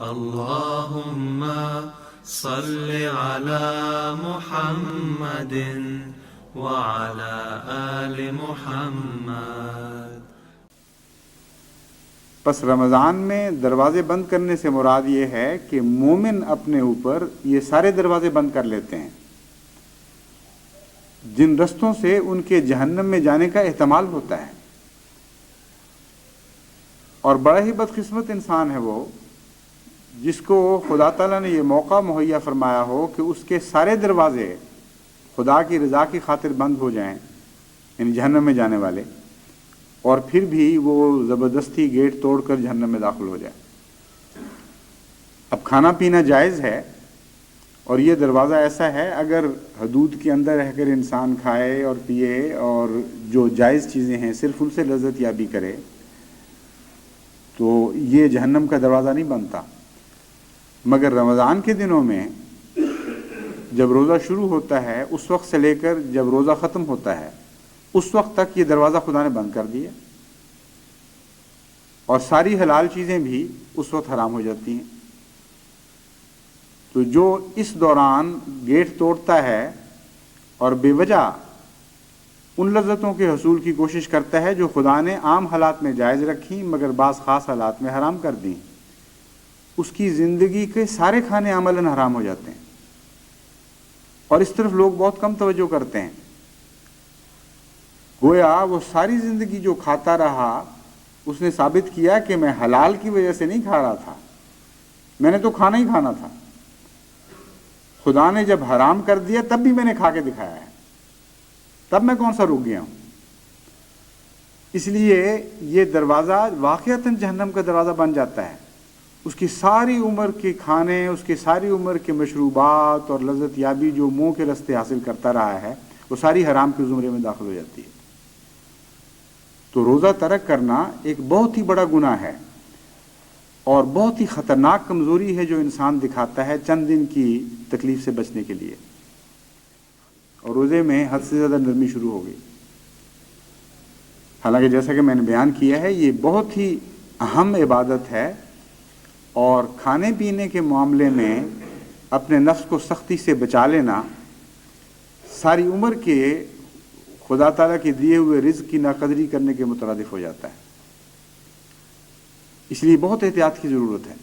اللهم صل على محمد وعلى آل محمد۔ پس رمضان میں دروازے بند کرنے سے مراد یہ ہے کہ مومن اپنے اوپر یہ سارے دروازے بند کر لیتے ہیں جن رستوں سے ان کے جہنم میں جانے کا احتمال ہوتا ہے، اور بڑا ہی بدقسمت انسان ہے وہ جس کو خدا تعالیٰ نے یہ موقع مہیا فرمایا ہو کہ اس کے سارے دروازے خدا کی رضا کی خاطر بند ہو جائیں، یعنی جہنم میں جانے والے، اور پھر بھی وہ زبردستی گیٹ توڑ کر جہنم میں داخل ہو جائے۔ اب کھانا پینا جائز ہے، اور یہ دروازہ ایسا ہے اگر حدود کے اندر رہ کر انسان کھائے اور پیے اور جو جائز چیزیں ہیں صرف ان سے لذت یابی کرے تو یہ جہنم کا دروازہ نہیں بنتا۔ مگر رمضان کے دنوں میں جب روزہ شروع ہوتا ہے اس وقت سے لے کر جب روزہ ختم ہوتا ہے اس وقت تک یہ دروازہ خدا نے بند کر دیا، اور ساری حلال چیزیں بھی اس وقت حرام ہو جاتی ہیں۔ تو جو اس دوران گیٹ توڑتا ہے اور بے وجہ ان لذتوں کے حصول کی کوشش کرتا ہے جو خدا نے عام حالات میں جائز رکھی مگر بعض خاص حالات میں حرام کر دیں، اس کی زندگی کے سارے کھانے عملاً حرام ہو جاتے ہیں، اور اس طرف لوگ بہت کم توجہ کرتے ہیں۔ گویا وہ ساری زندگی جو کھاتا رہا اس نے ثابت کیا کہ میں حلال کی وجہ سے نہیں کھا رہا تھا، میں نے تو کھانا ہی کھانا تھا، خدا نے جب حرام کر دیا تب بھی میں نے کھا کے دکھایا ہے، تب میں کون سا رک گیا ہوں۔ اس لیے یہ دروازہ واقعتاً جہنم کا دروازہ بن جاتا ہے، اس کی ساری عمر کے کھانے، اس کی ساری عمر کے مشروبات اور لذت یابی جو منہ کے رستے حاصل کرتا رہا ہے وہ ساری حرام کے زمرے میں داخل ہو جاتی ہے۔ تو روزہ ترک کرنا ایک بہت ہی بڑا گناہ ہے اور بہت ہی خطرناک کمزوری ہے جو انسان دکھاتا ہے چند دن کی تکلیف سے بچنے کے لیے، اور روزے میں حد سے زیادہ نرمی شروع ہو گئی۔ حالانکہ جیسا کہ میں نے بیان کیا ہے یہ بہت ہی اہم عبادت ہے، اور کھانے پینے کے معاملے میں اپنے نفس کو سختی سے بچا لینا ساری عمر کے خدا تعالیٰ کے دیے ہوئے رزق کی ناقدری کرنے کے مترادف ہو جاتا ہے۔ اس لیے بہت احتیاط کی ضرورت ہے۔